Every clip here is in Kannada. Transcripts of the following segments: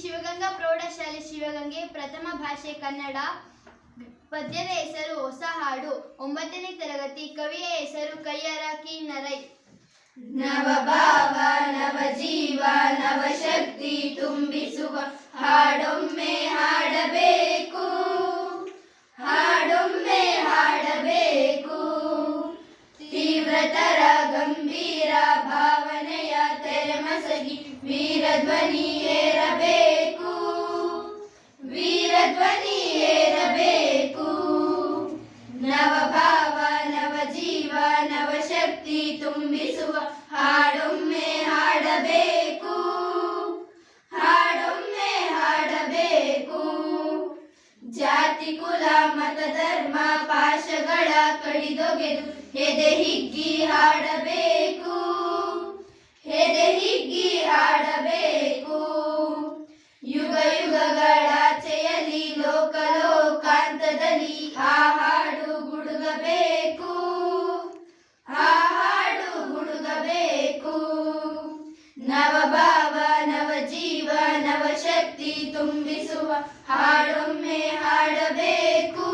ಶಿವಗಂಗಾ ಪ್ರೌಢಶಾಲೆ ಶಿವಗಂಗೆ. ಪ್ರಥಮ ಭಾಷೆ ಕನ್ನಡ. ಪದ್ಯದ ಹೆಸರು ಹೊಸ ಹಾಡು. 9ನೇ ತರಗತಿ. ಕವಿಯ ಹೆಸರು ಕಯ್ಯಾರ ಕಿ ನರೈ. ನವಭಾವ ನವಜೀವ ನವಶಕ್ತಿ ತುಂಬಿಸುವ ಹಾಡೊಮ್ಮೆ ಹಾಡಬೇಕು, ಹಾಡೊಮ್ಮೆ ಹಾಡಬೇಕು. ತೀವ್ರತರ ಗಂಭೀರ ಭಾವನೆಯ ತೆರೆಮಸಗಿ ವೀರಧ್ವನಿ ಏರಬೇಕು, ವೀರಧ್ವನಿ ಏರಬೇಕು. ನವಭಾವ ನವಜೀವ ನವಶಕ್ತಿ ತುಂಬಿಸುವ ಹಾಡೊಮ್ಮೆ ಹಾಡಬೇಕು, ಹಾಡೊಮ್ಮೆ ಹಾಡಬೇಕು. ಜಾತಿ ಕುಲ ಮತ ಧರ್ಮ ಪಾಶಗಳ ಕಡಿದೊಗೆದು ಎದೆ ಹಿಗ್ಗಿ ಹಾಡಬೇಕು, ಎದೆ ಹಿಗ್ಗಿ ಹಾಡಬೇಕು. ಯುಗ ಯುಗಗಳಾಚೆಯಲ್ಲಿ ಲೋಕ ಲೋಕಾಂತದಲ್ಲಿ ಆ ಹಾಡು ಗುಡುಗಬೇಕು, ಆ ಹಾಡು ಗುಡುಗಬೇಕು. ನವಭಾವ ನವಜೀವ ನವಶಕ್ತಿ ತುಂಬಿಸುವ ಹಾಡೊಮ್ಮೆ ಹಾಡಬೇಕು,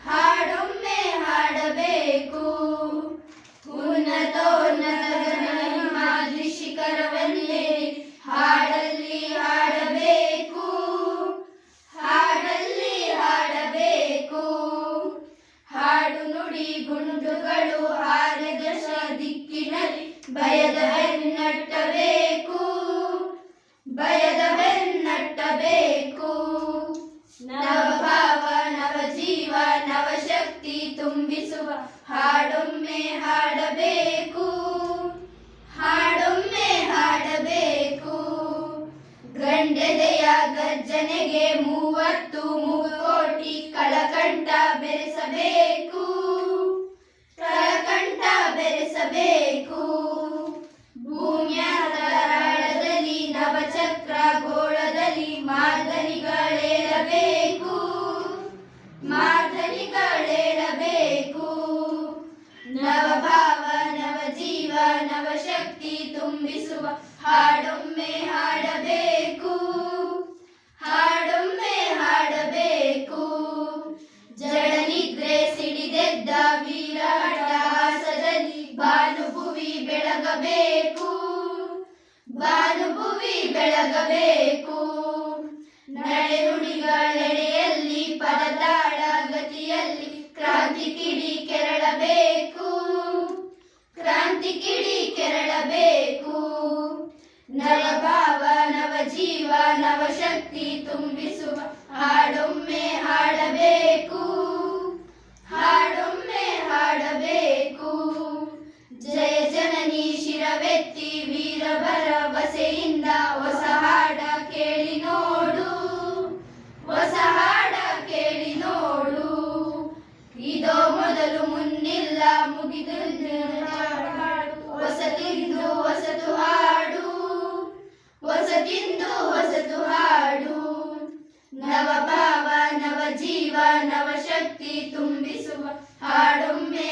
ಹಾಡೊಮ್ಮೆ ಹಾಡಬೇಕು. ಉನ್ನತೋನ್ನತ ಹಿಮಾದ್ರಿ ಶಿಖರವನ್ನೇರಿ ಹಾಡಲ್ಲಿ ಹಾಡಬೇಕು, ಹಾಡಲ್ಲಿ ಹಾಡಬೇಕು. ಹಾಡು ನುಡಿ ಗುಂಡುಗಳು ಹಾರದ ದಿಕ್ಕಿನಲ್ಲಿ ಭಯದ ಬೆನ್ನಟ್ಟಬೇಕು, ಭಯದ ಬೆನ್ನಟ್ಟಬೇಕು. ನವಭಾವ ನವಜೀವ ನವಶಕ್ತಿ ತುಂಬಿಸುವ ಹಾಡೊಮ್ಮೆ ಹಾಡಬೇಕು, ಹಾಡೊಮ್ಮೆ ಹಾಡಬೇಕು. ಗಂಡೆದೆಯ ಗರ್ಜನೆಗೆ 30 ಮುಕ್ಕೋಟಿ ಕಳಕಂಠ ಬೆರೆಸಬೇಕು, ಕಳಕಂಠ ಬೆರೆಸಬೇಕು. ಭೂಮ್ಯಾತರಾಳದಲ್ಲಿ ನವಚಕ್ರ ಗೋಳದಲ್ಲಿ ಮಾರ್ದನಿಗಳೇಳಬೇಕು, ಮಾರ್ದನಿಗಳೇಳಬೇಕು. ನವಭಾವ ನವಜೀವ ನವಶಕ್ತಿ ತುಂಬಿಸುವ ಹಾಡೊಮ್ಮೆ ಹಾಡಬೇಕು, ಹಾಡೊಮ್ಮೆ ಹಾಡಬೇಕು. ಜಡನಿದ್ರೆ ಸಿಡಿದೆದ್ದ ವೀರಾಟಹಾಸದಲ್ಲಿ ಭಾನುಭುವಿ ಬೆಳಗಬೇಕು, ಭಾನುಭುವಿ ಬೆಳಗಬೇಕು. ನಡೆನುಡಿಗಳೆಡೆಯಲ್ಲಿ ಪದತಾಳ ಗತಿಯಲ್ಲಿ ಕ್ರಾಂತಿ ಕಿಡಿ ಕೆರಳಬೇಕು, ಕ್ರಾಂತಿ ಕಿಡಿ ಕೆರಳಬೇಕು. ನವಭಾವ ನವಜೀವ ನವಶಕ್ತಿ ತುಂಬಿಸುವ ಹಾಡೊಮ್ಮೆ ಹಾಡಬೇಕು, ಹಾಡೊಮ್ಮೆ ಹಾಡಬೇಕು. ಜಯ ಜನನಿ ಶಿರವೆತ್ತಿ ವೀರ ಭರವಸೆಯಿಂದ ಹೊಸ ಹಾಡ ಕೇಳಿ ನೋಡು, ಹೊಸ ಹಾಡ ಕೇಳಿ ನೋಡು. ಇದೋ ಮೊದಲು ಮುನ್ನಿಲ್ಲ ಮುಗಿದು ಹೊಸತಿಂದು ಹೊಸತು ಹಾಡು, ಹೊಸತಿಂದು ಹೊಸತು ಹಾಡು. ನವಭಾವ ನವಜೀವ ನವಶಕ್ತಿ ತುಂಬಿಸುವ ಹಾಡೊಮ್ಮೆ